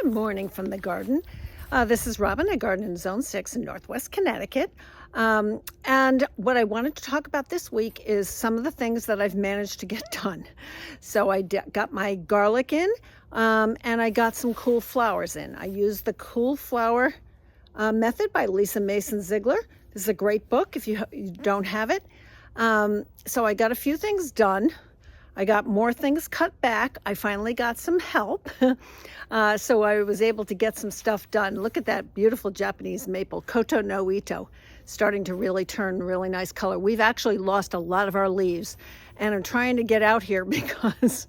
Good morning from the garden. This is Robin. I garden in Zone 6 in Northwest Connecticut. And what I wanted to talk about this week is some of the things that I've managed to get done. So I got my garlic in, and I got some cool flowers in. I used the Cool Flower Method by Lisa Mason Ziegler. This is a great book if you don't have it. So I got a few things done. I got more things cut back. I finally got some help. So I was able to get some stuff done. Look at that beautiful Japanese maple, Koto no Ito, starting to really turn really nice color. We've actually lost a lot of our leaves, and I'm trying to get out here because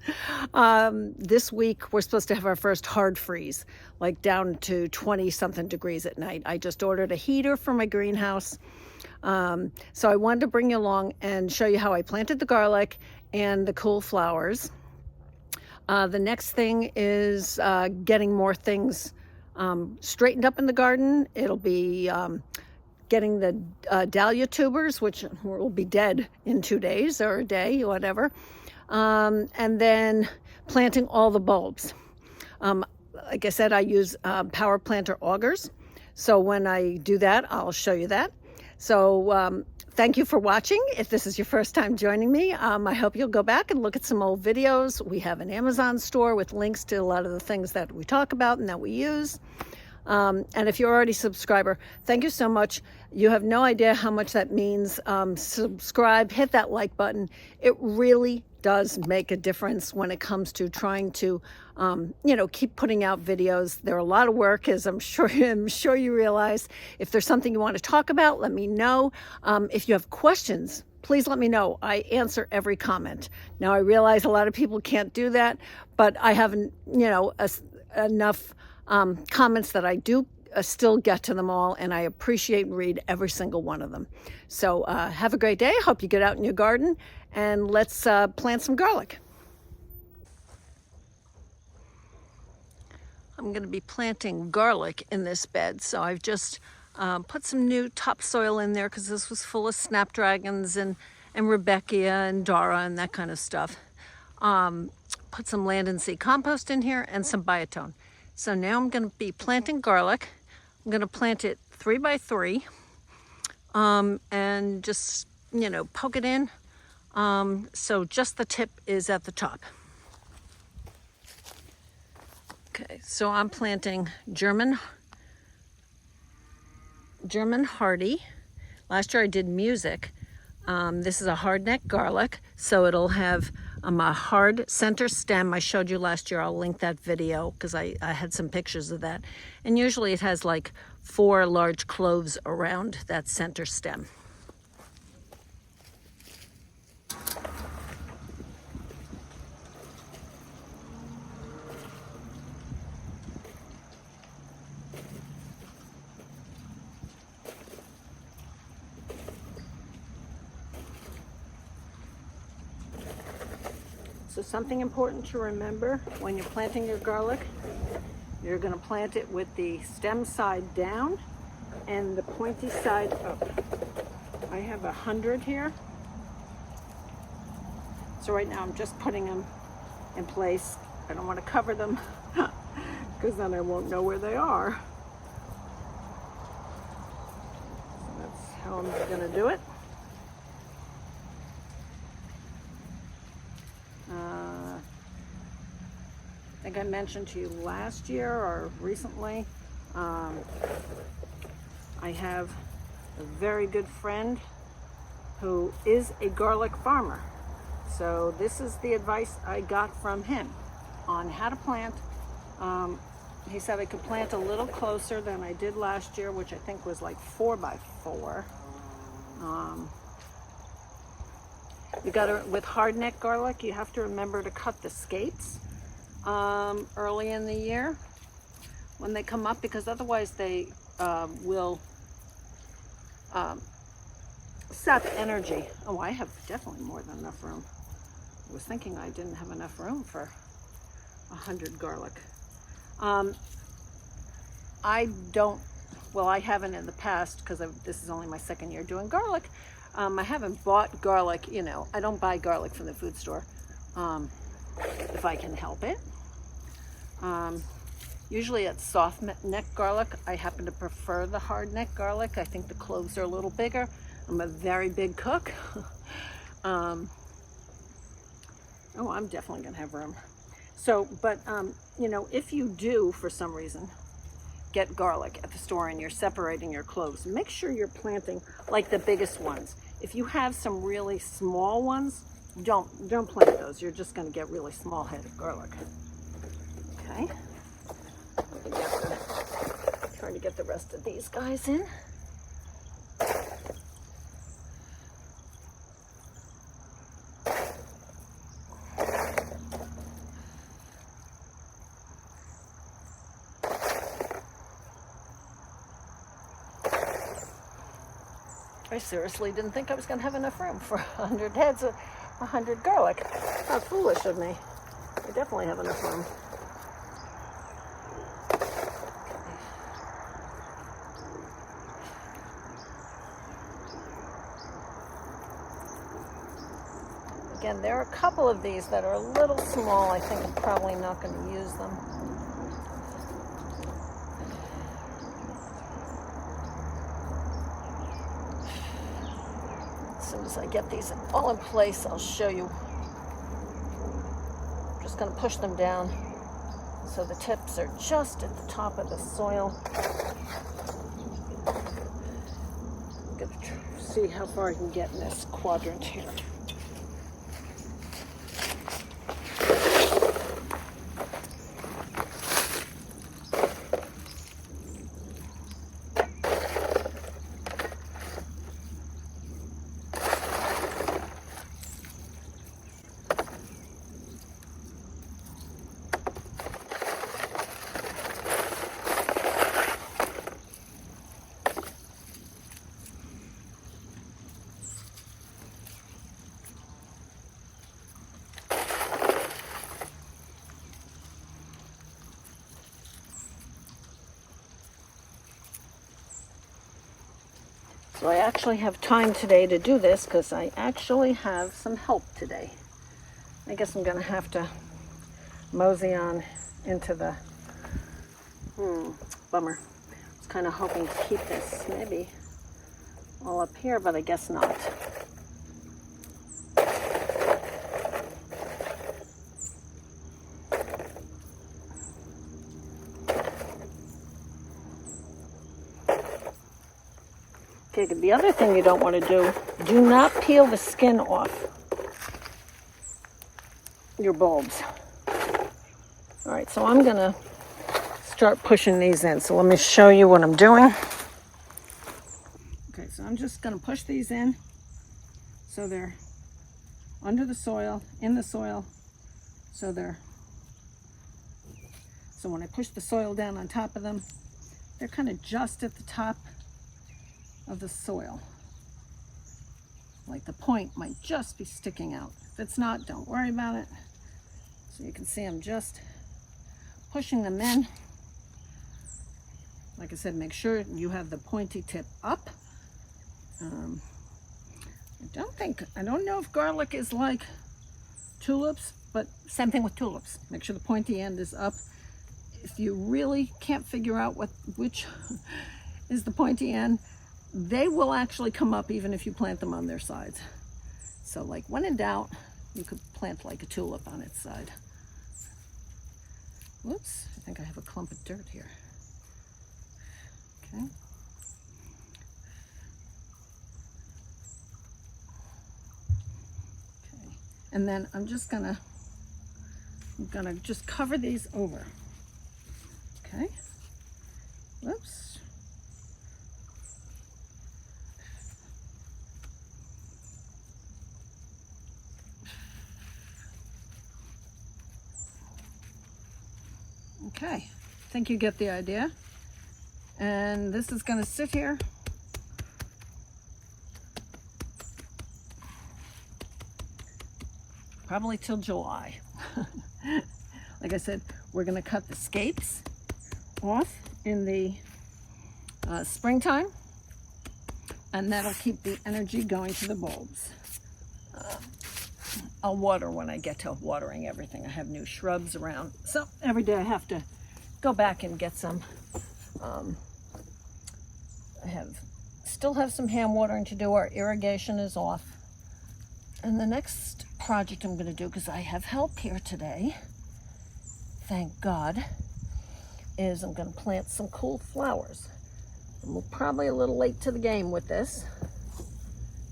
this week we're supposed to have our first hard freeze, like down to 20 something degrees at night. I just ordered a heater for my greenhouse. So I wanted to bring you along and show you how I planted the garlic and the cool flowers. The next thing is getting more things straightened up in the garden. It'll be getting the dahlia tubers, which will be dead in 2 days or a day, whatever. And then planting all the bulbs. Like I said, I use power planter augers. So when I do that, I'll show you that. So thank you for watching. If this is your first time joining me, I hope you'll go back and look at some old videos. We have an Amazon store with links to a lot of the things that we talk about and that we use. And if you're already a subscriber, thank you so much. You have no idea how much that means. Subscribe, hit that like button. It really does make a difference when it comes to trying to, keep putting out videos. They're a lot of work, as I'm sure you realize. If there's something you want to talk about, let me know. If you have questions, please let me know. I answer every comment. Now, I realize a lot of people can't do that, but I haven't, enough comments that I do still get to them all, and I appreciate and read every single one of them. So have a great day. Hope you get out in your garden, and let's plant some garlic. I'm going to be planting garlic in this bed, so I've just put some new topsoil in there because this was full of snapdragons and rudbeckia and dara and that kind of stuff. Put some land and sea compost in here and some biotone. So now I'm going to be planting garlic. I'm going to plant it 3 by 3 and just, poke it in. So just the tip is at the top. Okay, so I'm planting German hardy. Last year I did music. This is a hardneck garlic, so it'll have a hard center stem. I showed you last year. I'll link that video because I had some pictures of that. And usually it has like 4 large cloves around that center stem. So something important to remember when you're planting your garlic, you're going to plant it with the stem side down and the pointy side up. I have 100 here. So right now I'm just putting them in place. I don't want to cover them because then I won't know where they are. So that's how I'm going to do it. I think I mentioned to you last year or recently, I have a very good friend who is a garlic farmer. So this is the advice I got from him on how to plant. He said I could plant a little closer than I did last year, which I think was like 4 by 4. With hardneck garlic, you have to remember to cut the scapes early in the year when they come up, because otherwise they will sap energy. Oh, I have definitely more than enough room. I was thinking I didn't have enough room for 100 garlic. I haven't in the past because this is only my 2nd year doing garlic. I haven't bought garlic, I don't buy garlic from the food store if I can help it. Usually it's soft neck garlic. I happen to prefer the hard neck garlic. I think the cloves are a little bigger. I'm a very big cook. Oh, I'm definitely gonna have room. So, but you know, if you do, for some reason, get garlic at the store and you're separating your cloves, make sure you're planting like the biggest ones. If you have some really small ones, don't plant those. You're just going to get really small head of garlic. Okay. Trying to get the rest of these guys in. I seriously didn't think I was going to have enough room for 100 heads of 100 garlic. How foolish of me. I definitely have enough room. Again, there are a couple of these that are a little small. I think I'm probably not going to use them. As soon as I get these all in place, I'll show you. I'm just going to push them down so the tips are just at the top of the soil. I'm going to see how far I can get in this quadrant here. So I actually have time today to do this because I actually have some help today. I guess I'm going to have to mosey on into the, bummer. I was kind of hoping to keep this maybe all up here, but I guess not. Okay, the other thing you don't want to do not peel the skin off your bulbs. All right, so I'm gonna start pushing these in. So let me show you what I'm doing. Okay, so I'm just gonna push these in so they're under the soil, in the soil, so when I push the soil down on top of them, they're kind of just at the top of the soil. Like the point might just be sticking out. If it's not, don't worry about it. So you can see I'm just pushing them in. Like I said, make sure you have the pointy tip up. I don't know if garlic is like tulips, but same thing with tulips. Make sure the pointy end is up. If you really can't figure out which is the pointy end, they will actually come up even if you plant them on their sides. So like when in doubt, you could plant like a tulip on its side. Whoops, I think I have a clump of dirt here. Okay. Okay, and then I'm gonna just cover these over. Okay, whoops. Okay, I think you get the idea. And this is going to sit here probably till July. Like I said, we're going to cut the scapes off in the springtime, and that'll keep the energy going to the bulbs. I'll water when I get to watering everything. I have new shrubs around, so every day I have to go back and get some. I still have some hand watering to do. Our irrigation is off. And the next project I'm going to do, because I have help here today, thank God, is I'm going to plant some cool flowers. And we're probably a little late to the game with this.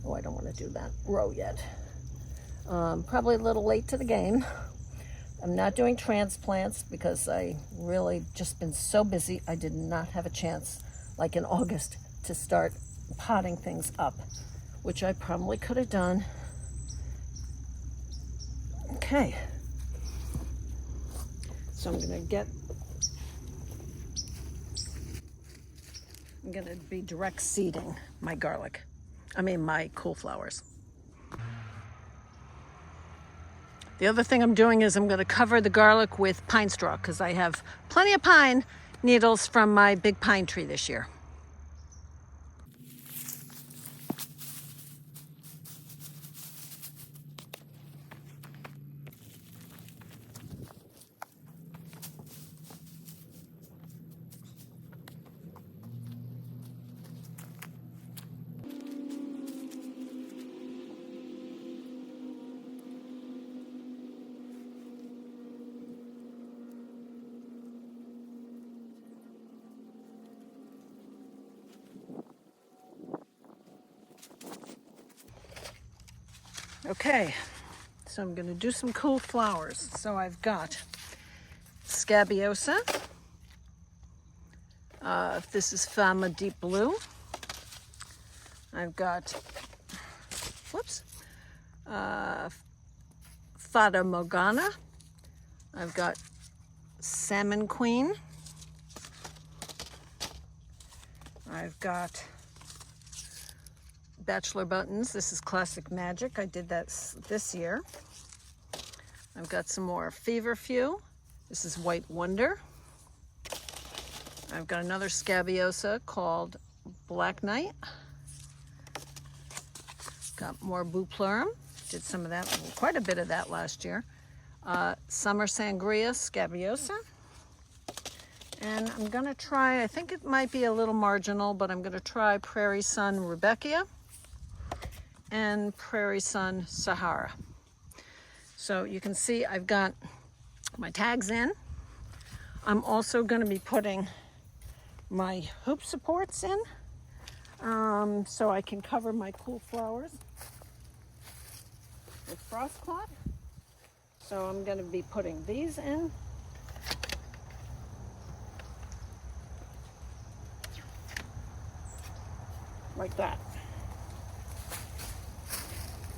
Oh, I don't want to do that row yet. Probably a little late to the game. I'm not doing transplants because I really just been so busy. I did not have a chance, like in August, to start potting things up, which I probably could have done. Okay. So I'm going to be direct seeding my my cool flowers. The other thing I'm doing is I'm going to cover the garlic with pine straw because I have plenty of pine needles from my big pine tree this year. Okay, so I'm going to do some cool flowers. So I've got scabiosa. This is Fama Deep Blue. I've got, Fata Morgana. I've got Salmon Queen. I've got Bachelor Buttons. This is Classic Magic. I did that this year. I've got some more Feverfew. This is White Wonder. I've got another Scabiosa called Black Knight. Got more Bouplurm. Did some of that, quite a bit of that last year. Summer Sangria Scabiosa. And I'm gonna try, I think it might be a little marginal, but I'm gonna try Prairie Sun Rebecca and Prairie Sun Sahara. So you can see I've got my tags in. I'm also going to be putting my hoop supports in so I can cover my cool flowers with frost cloth. So I'm going to be putting these in. Like that.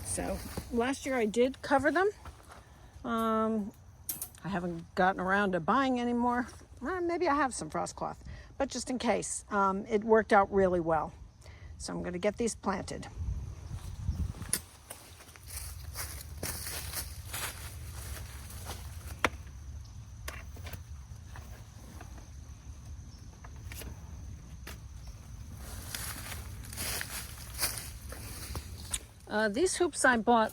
So last year I did cover them. I haven't gotten around to buying any more. Maybe I have some frost cloth, but just in case, it worked out really well. So I'm going to get these planted. These hoops I bought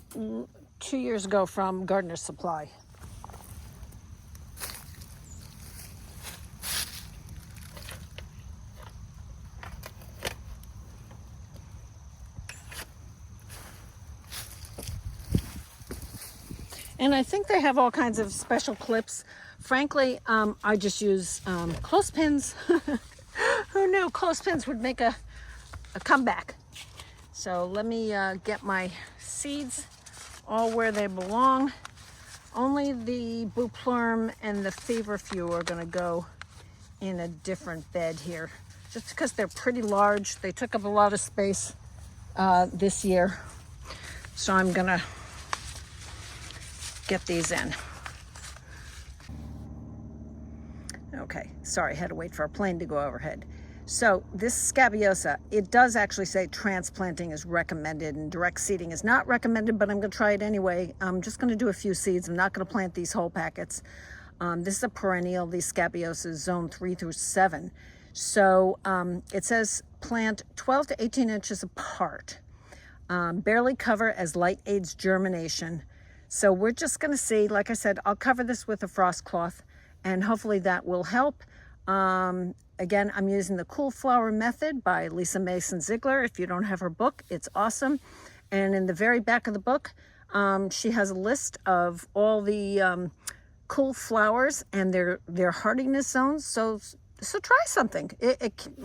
2 years ago from Gardener's Supply. And I think they have all kinds of special clips. Frankly, I just use clothespins. Who knew clothespins would make a comeback? So let me get my seeds all where they belong. Only the Bouplurm and the Feverfew are going to go in a different bed here, just because they're pretty large. They took up a lot of space this year. So I'm going to get these in. Okay, sorry, had to wait for a plane to go overhead. So this scabiosa, it does actually say transplanting is recommended and direct seeding is not recommended, but I'm going to try it anyway. I'm just going to do a few seeds. I'm not going to plant these whole packets. This is a perennial, these scabiosas, zone 3 through 7. So it says plant 12 to 18 inches apart. Barely cover as light aids germination. So we're just going to see, like I said, I'll cover this with a frost cloth and hopefully that will help. Again, I'm using the Cool Flower Method by Lisa Mason Ziegler. If you don't have her book, it's awesome. And in the very back of the book, she has a list of all the cool flowers and their hardiness zones. So try something.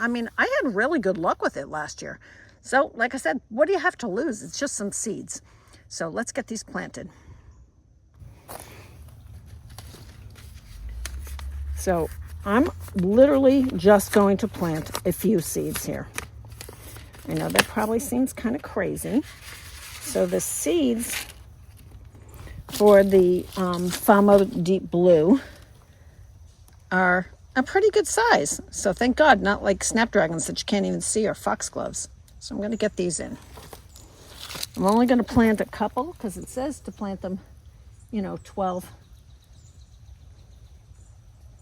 I mean, I had really good luck with it last year. So like I said, what do you have to lose? It's just some seeds. So let's get these planted. So I'm literally just going to plant a few seeds here. I know that probably seems kind of crazy. So the seeds for the Famo Deep Blue are a pretty good size. So thank God, not like snapdragons that you can't even see or foxgloves. So I'm going to get these in. I'm only going to plant a couple because it says to plant them, 12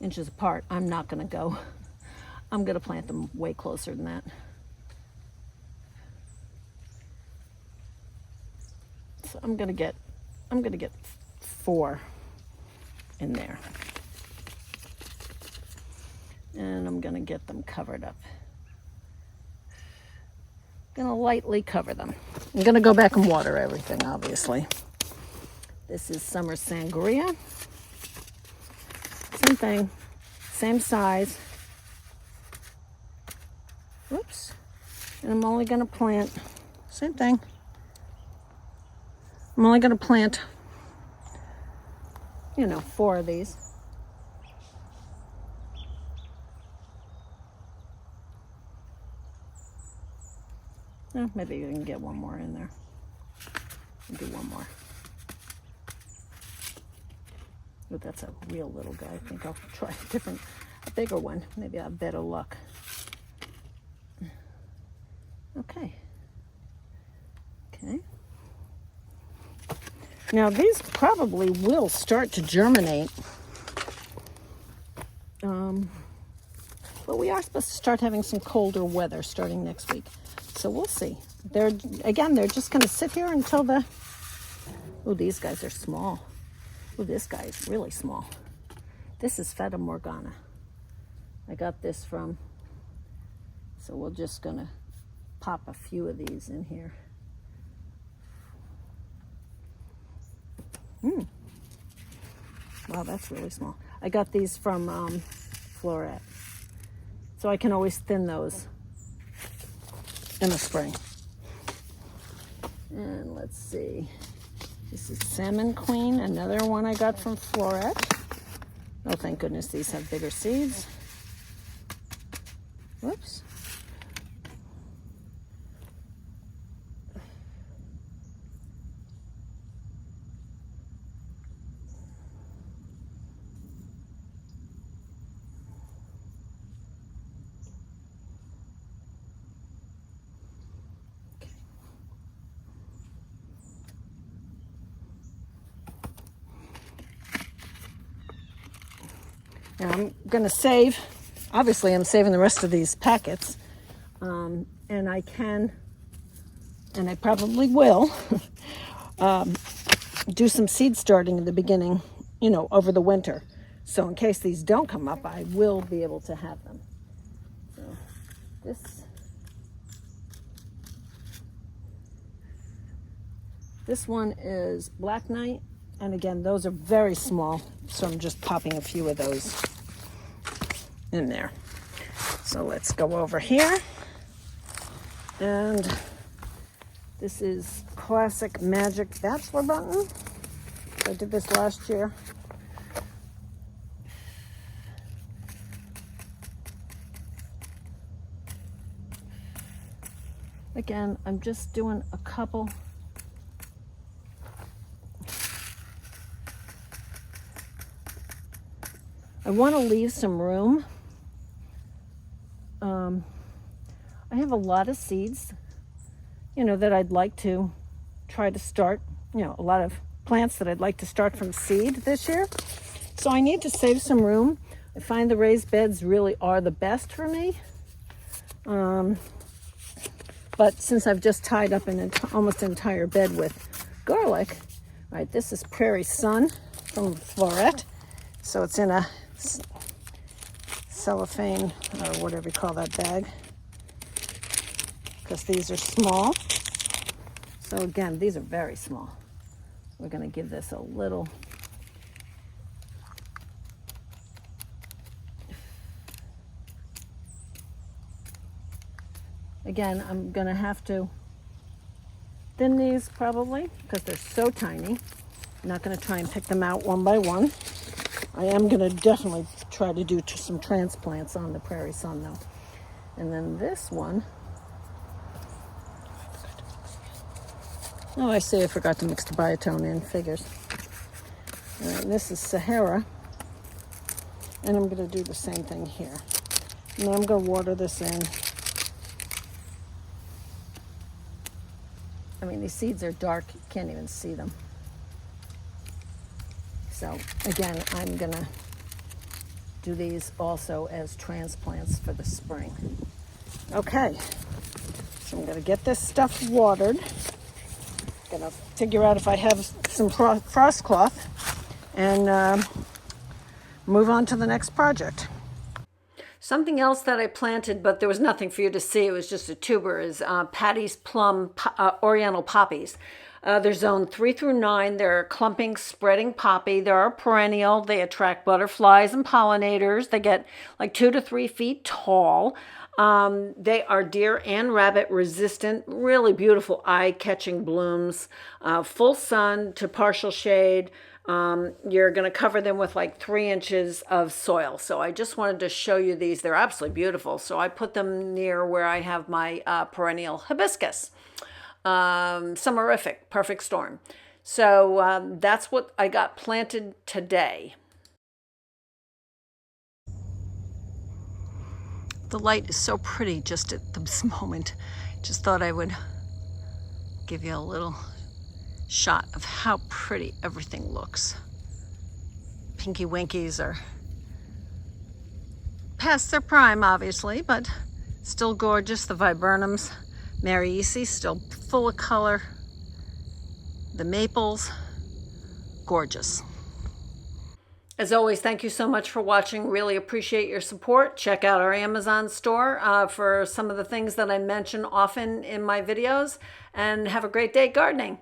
inches apart. I'm not going to go. I'm going to plant them way closer than that. So I'm going to get 4 in there. And I'm going to get them covered up. I'm going to lightly cover them. I'm going to go back and water everything, obviously. This is Summer Sangria. Same thing, same size. Whoops. And I'm only going to plant, same thing. I'm only going to plant, 4 of these. Maybe you can get one more in there. I'll do one more. Oh, that's a real little guy. I think I'll try a bigger one. Maybe I'll have better luck. Okay. Now these probably will start to germinate. But we are supposed to start having some colder weather starting next week. So we'll see. They're just going to sit here until these guys are small. Oh, this guy is really small. This is Fata Morgana. I got this from, so we're just going to pop a few of these in here. Wow, that's really small. I got these from Floret. So I can always thin those in the spring. And let's see. This is Salmon Queen, another one I got from Floret. Oh, thank goodness these have bigger seeds. Whoops. Now I'm going to save, obviously I'm saving the rest of these packets, and I can, and I probably will, do some seed starting in the beginning, over the winter. So in case these don't come up, I will be able to have them. So this one is Black Knight, and again, those are very small, so I'm just popping a few of those in there. So let's go over here. And this is Classic Magic Bachelor Button. I did this last year. Again, I'm just doing a couple. I want to leave some room. I have a lot of seeds, that I'd like to try to start, a lot of plants that I'd like to start from seed this year. So I need to save some room. I find the raised beds really are the best for me. But since I've just tied up an almost entire bed with garlic, right, this is Prairie Sun from Floret. So it's in a cellophane, or whatever you call that bag, because these are small. So again, these are very small. We're going to give this a little. Again, I'm going to have to thin these probably because they're so tiny. I'm not going to try and pick them out one by one. I am going to definitely try to do some transplants on the prairie sun though. And then this one, oh, I see, I forgot to mix the biotone in, figures. All right, this is Sahara, and I'm going to do the same thing here. And then I'm going to water this in. I mean, these seeds are dark, you can't even see them. So again, I'm going to do these also as transplants for the spring. Okay, so I'm going to get this stuff watered. Gonna figure out if I have some frost cloth and move on to the next project. Something else that I planted, but there was nothing for you to see, it was just a tuber, is Patty's Plum Oriental Poppies. They're zone 3 through 9. They're clumping, spreading poppy. They're a perennial. They attract butterflies and pollinators. They get like 2 to 3 feet tall. They are deer and rabbit resistant, really beautiful eye-catching blooms, full sun to partial shade. You're going to cover them with like 3 inches of soil. So I just wanted to show you these. They're absolutely beautiful. So I put them near where I have my perennial hibiscus. Summerific, perfect storm. So that's what I got planted today. The light is so pretty just at this moment. Just thought I would give you a little shot of how pretty everything looks. Pinky Winkies are past their prime, obviously, but still gorgeous. The viburnums, Mariaceae, still full of color. The maples, gorgeous. As always, thank you so much for watching. Really appreciate your support. Check out our Amazon store for some of the things that I mention often in my videos. And have a great day gardening.